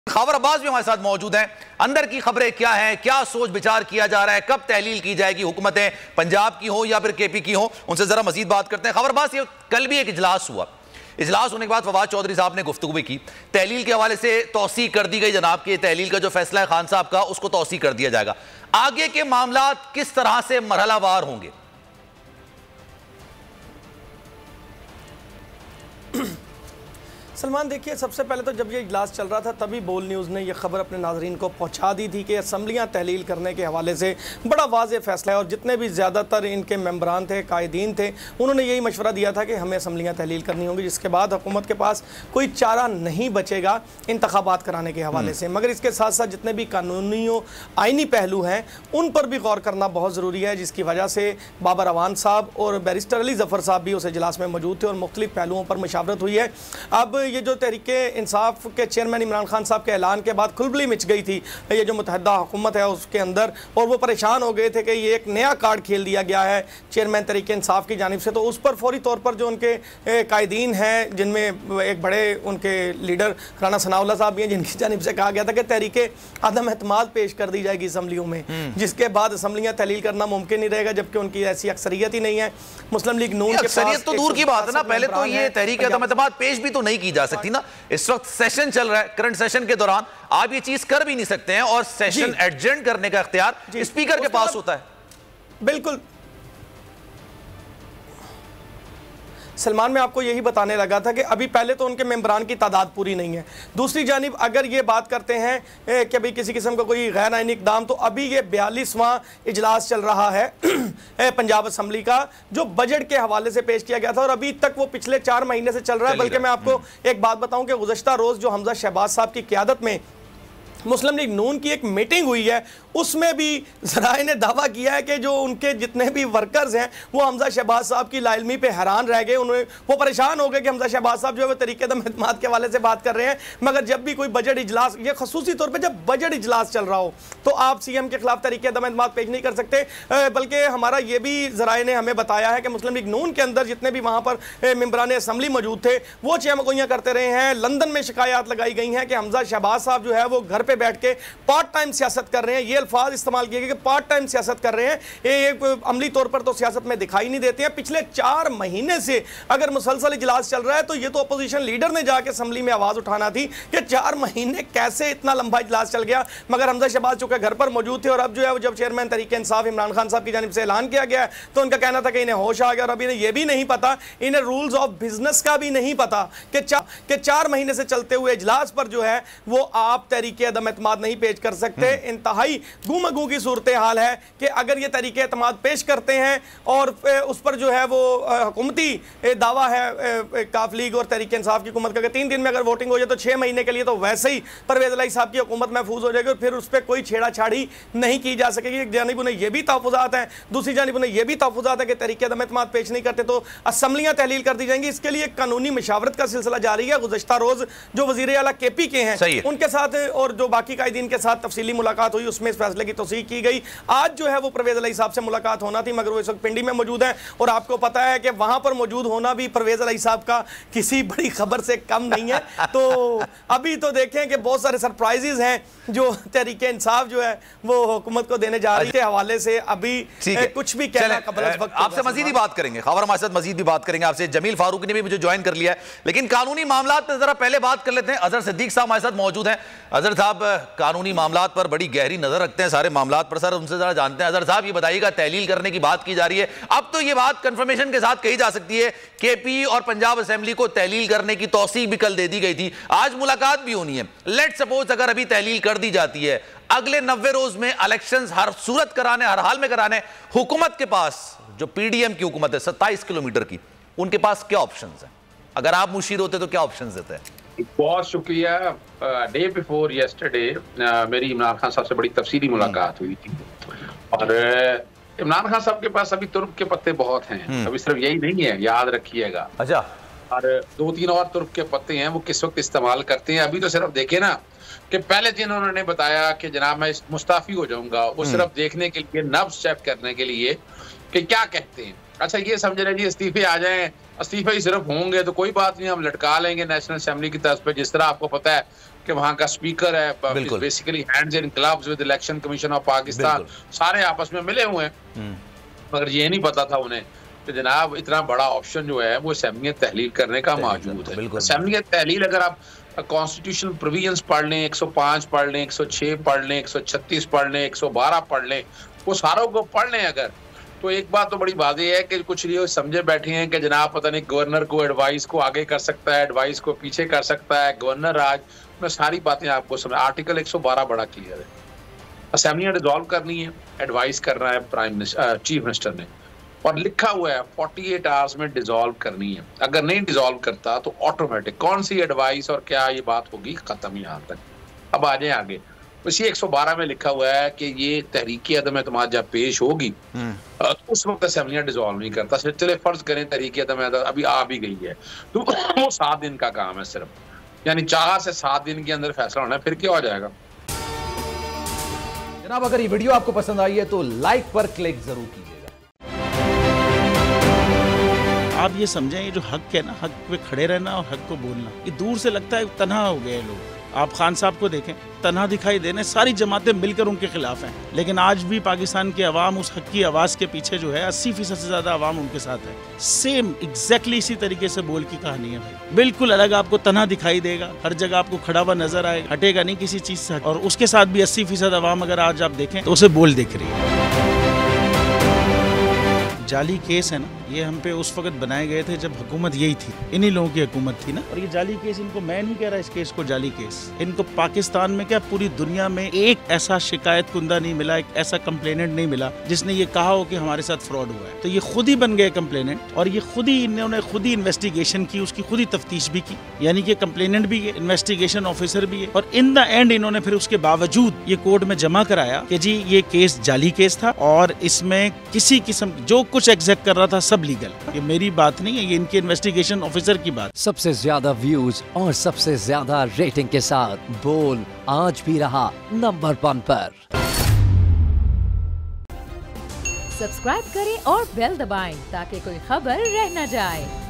खबर अब्बास भी हमारे साथ मौजूद हैं। अंदर की खबरें क्या हैं, क्या सोच विचार किया जा रहा है, कब तहलील की जाएगी, हुकूमतें पंजाब की हो या फिर केपी की हो, उनसे जरा मजीद बात करते हैं। खबर अब्बास, ये कल भी एक इजलास हुआ, इजलास होने के बाद फवाद चौधरी साहब ने गुफ्तगू भी की, तहलील के हवाले से तौसी कर दी गई जनाब की तहलील का जो फैसला है खान साहब का उसको तौसी कर दिया जाएगा। आगे के मामला किस तरह से मरहलावार होंगे? सलमान, देखिए, सबसे पहले तो जब ये इजलास चल रहा था तभी बोल न्यूज़ ने यह खबर अपने नाजरीन को पहुंचा दी थी कि असम्बलियाँ तहलील करने के हवाले से बड़ा वाज़ेह फैसला है और जितने भी ज़्यादातर इनके मेंबरान थे, कायदीन थे, उन्होंने यही मशवरा दिया था कि हमें असम्बलियाँ तहलील करनी होंगी, जिसके बाद हुकूमत के पास कोई चारा नहीं बचेगा इंतखाबात कराने के हवाले से। मगर इसके साथ साथ जितने भी कानूनी आइनी पहलू हैं उन पर भी गौर करना बहुत ज़रूरी है, जिसकी वजह से बाबर अवान साहब और बैरिस्टर अली ज़फ़र साहब भी उस इजलास में मौजूद थे और मुख्तलिफ पहलुओं पर मशावरत हुई है। अब ये जो तहरीके इंसाफ के चेयरमैन इमरान खान साहब के ऐलान के बाद खुलबली मच गई थी ये जो मुतहदा हुकूमत है उसके अंदर, और वो परेशान हो गए थे कि ये एक नया कार्ड खेल दिया गया है चेयरमैन तहरीके इंसाफ की जानिब से। तो उस पर फौरी तौर पर जो उनके कायदीन हैं, जिनमें एक बड़े उनके लीडर राना सनाउल्लाह साहब भी हैं, जिनकी जानिब से कहा गया था कि तहरीके अदम एतमाद पेश कर दी जाएगी असम्बलियों में, जिसके बाद असम्बलियाँ तहलील करना मुमकिन नहीं रहेगा, जबकि उनकी ऐसी अक्सरियत ही नहीं है। मुस्लिम लीग नून की अक्सरियत तो दूर की बात है ना, पहले तो ये तहरीक अदम एतमाद पेश भी तो नहीं की जा सकती ना। इस वक्त सेशन चल रहा है, करंट सेशन के दौरान आप ये चीज कर भी नहीं सकते हैं और सेशन एडजर्न करने का इख्तियार स्पीकर के पास होता है। बिल्कुल सलमान, मैं आपको यही बताने लगा था कि अभी पहले तो उनके मेंबरान की तादाद पूरी नहीं है। दूसरी जानिब अगर ये बात करते हैं कि भाई किसी किस्म का कोई गैर आईनी इक़दाम, तो अभी ये 42वां इजलास चल रहा है पंजाब असम्बली का, जो बजट के हवाले से पेश किया गया था और अभी तक वो पिछले 4 महीने से चल रहा है। बल्कि मैं आपको एक बात बताऊं कि गुज़श्ता रोज़ जो हमजा शहबाज साहब की क़यादत में मुस्लिम लीग नून की एक मीटिंग हुई है, उसमें भी ज़राए ने दावा किया है कि जो उनके जितने भी वर्कर्स हैं वो हमजा शहबाज साहब की लाइलमी पे हैरान रह गए। वो परेशान हो गए कि हमजा शहबाज साहब जो है वो तरीके अदम एतमाद के हवाले से बात कर रहे हैं, मगर जब भी कोई बजट इजलास, ये खसूसी तौर पर जब बजट इजलास चल रहा हो तो आप CM के खिलाफ तरीके अदम एतमाद पेश नहीं कर सकते। बल्कि हमारा ये भी ज़राए ने हमें बताया है कि मुस्लिम लीग नून के अंदर जितने भी वहाँ पर मेंबरान असम्बली मौजूद थे वो चहमगोइयाँ करते रहे हैं। लंदन में शिकायत लगाई गई हैं कि हमजा शहबाज साहब जो है वो घर पे बैठ के पार्ट टाइम सियासत कर रहे हैं। ये अल्फाज इस्तेमाल किए गए कि पार्ट टाइम सियासत कर रहे हैं। ये अमली तौर पर तो सियासत में दिखाई नहीं देते हैं। पिछले 4 महीने से अगर मुसलसल इजलास चल रहा है तो ये तो अपोजिशन लीडर ने जाके असम्बली में आवाज उठाना थी कि 4 महीने कैसे इतना लंबा इजलास चल गया। मगर हमजा शहबाज चूंकि घर पर मौजूद थे और अब जो है जब चेयरमैन तहरीक इंसाफ इमरान खान साहब की जानिब से ऐलान किया गया तो उनका कहना था कि इन्हें होश आ गया और अब इन्हें यह भी नहीं पता, इन्हें रूल्स ऑफ बिजनेस का भी नहीं पता कि 4 महीने से चलते हुए इजलास पर जो है वो आप तहरीके अदम एतमाद नहीं पेश कर सकते। इंतहाई गुमगू की सूरत हाल है कि अगर ये तरीके एतमाद पेश करते हैं और उस पर जो है वो हुकूमती दावा है काफ लीग और तहरीक इंसाफ की हुकूमत का 3 दिन में अगर वोटिंग हो जाए तो 6 महीने के लिए तो वैसे ही परवेज इलाही साहब की हुकूमत महफूज हो जाएगी और फिर उस पर कोई छेड़ाछाड़ी नहीं की जा सकेगी। एक जानिब उन्हें यह भी तहफ़्फ़ुज़ात हैं, दूसरी जानिब उन्हें यह भी तहफ़्फ़ुज़ात है कि तरीके अदम एतमाद पेश नहीं करते तो असम्बलियाँ तहलील कर दी जाएंगी। इसके लिए कानूनी मशावरत का सिलसिला जारी है। गुज़श्ता रोज़ जो वज़ीर आला KP के हैं उनके साथ और जो बाकी कायदीन के साथ तफसीली मुलाकात हुई, उसमें इस फैसले की तौसीक की गई। आज जो है वो परवेज इलाही साहब से मुलाकात होना थी, मगर वो इस वक्त पिंडी में मौजूद है और आपको पता है कि वहां पर मौजूद होना भी परवेज इलाही साहब का किसी बड़ी खबर से कम नहीं है। तो अभी तो देखें कि बहुत सारे सरप्राइजेज हैं जो तहरीके इंसाफ जो है वो हुकूमत को देने जा रही है। के हवाले से अभी कुछ भी कहना कबल अज़ वक्त आपसे मजीद ही बात करेंगे, खबर हमारे साथ मजीद भी बात करेंगे आपसे। जमील फारूकी ने भी मुझे ज्वाइन कर लिया है, लेकिन कानूनी मामला पर जरा पहले बात कर लेते हैं। अजहर सिद्दीक साहब हमारे साथ मौजूद हैं। अजहर साहब कानूनी मामला पर बड़ी गहरी नजर रखते हैं, सारे मामला पर सर उनसे जरा जानते हैं। अजहर साहब ये बताइएगा, तहलील करने की बात की जा रही है, अब तो ये बात कंफर्मेशन के साथ कही जा सकती है KP और पंजाब असेंबली को तहलील करने की तौसीक भी कल दे दी गई थी, आज मुलाकात भी होनी है। लेट सपोज अगर अभी तहलील कर दी जाती है, अगले 90 रोज में इलेक्शंस हर सूरत कराने, हर हाल में कराने, हुकूमत के पास जो PDM की हुकूमत है 27 किलोमीटर की, उनके पास क्या ऑप्शन है? अगर आप मुशीर होते तो क्या ऑप्शन देते हैं? बहुत शुक्रिया। डे बिफोर येस्टरडे मेरी इमरान खान साहब से बड़ी तफसीली मुलाकात हुई थी और इमरान खान साहब के पास अभी तुर्क के पत्ते बहुत हैं, अभी सिर्फ यही नहीं है, याद रखिएगा। अच्छा, और 2-3 और तुर्क के पत्ते हैं, वो किस वक्त इस्तेमाल करते हैं। अभी तो सिर्फ देखे ना कि पहले दिन उन्होंने बताया कि जनाब मैं मुस्ताफी हो जाऊंगा, वो सिर्फ देखने के लिए, नब्ज चेक करने के लिए कि क्या कहते हैं। अच्छा, ये समझ रहे जी इस्तीफे आ जाएं, इस्तीफे ही सिर्फ होंगे तो कोई बात नहीं, हम लटका लेंगे नेशनल असेंबली की तरफ पे। जिस तरह आपको पता है कि वहां का स्पीकर है basically hands in gloves with election commission of Pakistan, सारे आपस में मिले हुए हैं। मगर ये नहीं पता था उन्हें कि जनाब इतना बड़ा ऑप्शन जो है वो असेंबली तहलील करने का मौजूद है। असेंबली तहलील अगर आप कॉन्स्टिट्यूशनल प्रोविजंस पढ़ लें, 105 पढ़ लें, 106 पढ़ लें, 136 पढ़ लें, 112 पढ़ लें, वो सारों को पढ़ लें अगर, तो एक बात तो बड़ी वाज़ेह है कि कुछ ये समझे बैठे हैं कि जनाब पता नहीं गवर्नर को एडवाइस को आगे कर सकता है, एडवाइस को पीछे कर सकता है, गवर्नर आज मैं सारी बातें आपको समझ। आर्टिकल 112 बड़ा क्लियर है, असेंबली डिसॉल्व करनी है, एडवाइस करना है चीफ मिनिस्टर ने, और लिखा हुआ है 48 आवर्स में डिसॉल्व करनी है। अगर नहीं डिसॉल्व करता तो ऑटोमेटिक कौन सी एडवाइस और क्या ये बात होगी खत्म यहाँ तक। अब आ जाए आगे, इसी 112 में लिखा हुआ है कि ये तहरीक अदम एतमाद जब पेश होगी तो उस वक्त असेंबलियां डिसॉल्व नहीं करता। चले फर्ज करें तहरीक अदम अभी आ भी गई है तो वो 7 दिन का काम है सिर्फ, यानी 4 से 7 दिन के अंदर फैसला होना है, फिर क्या हो जाएगा। जनाब अगर ये वीडियो आपको पसंद आई है तो लाइक पर क्लिक जरूर कीजिएगा। आप ये समझें, ये जो हक है ना, हक पे खड़े रहना और हक को बोलना, ये दूर से लगता है तन्हा हो गए लोग। आप खान साहब को देखें, तन्हा दिखाई देने, सारी जमातें मिलकर उनके खिलाफ हैं, लेकिन आज भी पाकिस्तान की आवाम उस हक की आवाज़ के पीछे जो है 80% से ज़्यादा आवाम उनके साथ है। सेम एग्जैक्टली इसी तरीके से बोल की कहानी है भाई, बिल्कुल अलग आपको तन्हा दिखाई देगा, हर जगह आपको खड़ा हुआ नजर आएगा, हटेगा नहीं किसी चीज़ से। और उसके साथ भी 80% आवाम अगर आज आप देखें तो उसे बोल दिख रही है। जाली केस है ना, ये हम पे उस वक्त बनाए गए थे जब हुकूमत यही थी, इन्हीं लोगों की हुकूमत थी ना। और ये जाली केस, इनको मैं नहीं कह रहा इस केस को जाली केस, इनको पाकिस्तान में क्या पूरी दुनिया में एक ऐसा शिकायत कुंदा नहीं मिला, एक ऐसा कंप्लेनेंट नहीं मिला जिसने ये कहा हो कि हमारे साथ फ्रॉड हुआ है। तो ये खुद ही बन गए कंप्लेनेंट, और ये खुद ही इन्होंने खुद ही इन्वेस्टिगेशन की, उसकी खुद ही तफ्तीश भी की, यानी कि कंप्लेनेंट भी है, इन्वेस्टिगेशन ऑफिसर भी है। और इन द एंड इन्होंने फिर उसके बावजूद ये कोर्ट में जमा कराया कि जी ये केस जाली केस था और इसमें किसी किस्म जो कुछ एग्जैक्ट कर रहा था सब लीगल। ये मेरी बात नहीं है, ये इनके इन्वेस्टिगेशन ऑफिसर की बात। सबसे ज्यादा व्यूज और सबसे ज्यादा रेटिंग के साथ बोल आज भी रहा नंबर 1 पर। सब्सक्राइब करें और बेल दबाएं ताकि कोई खबर रह न जाए।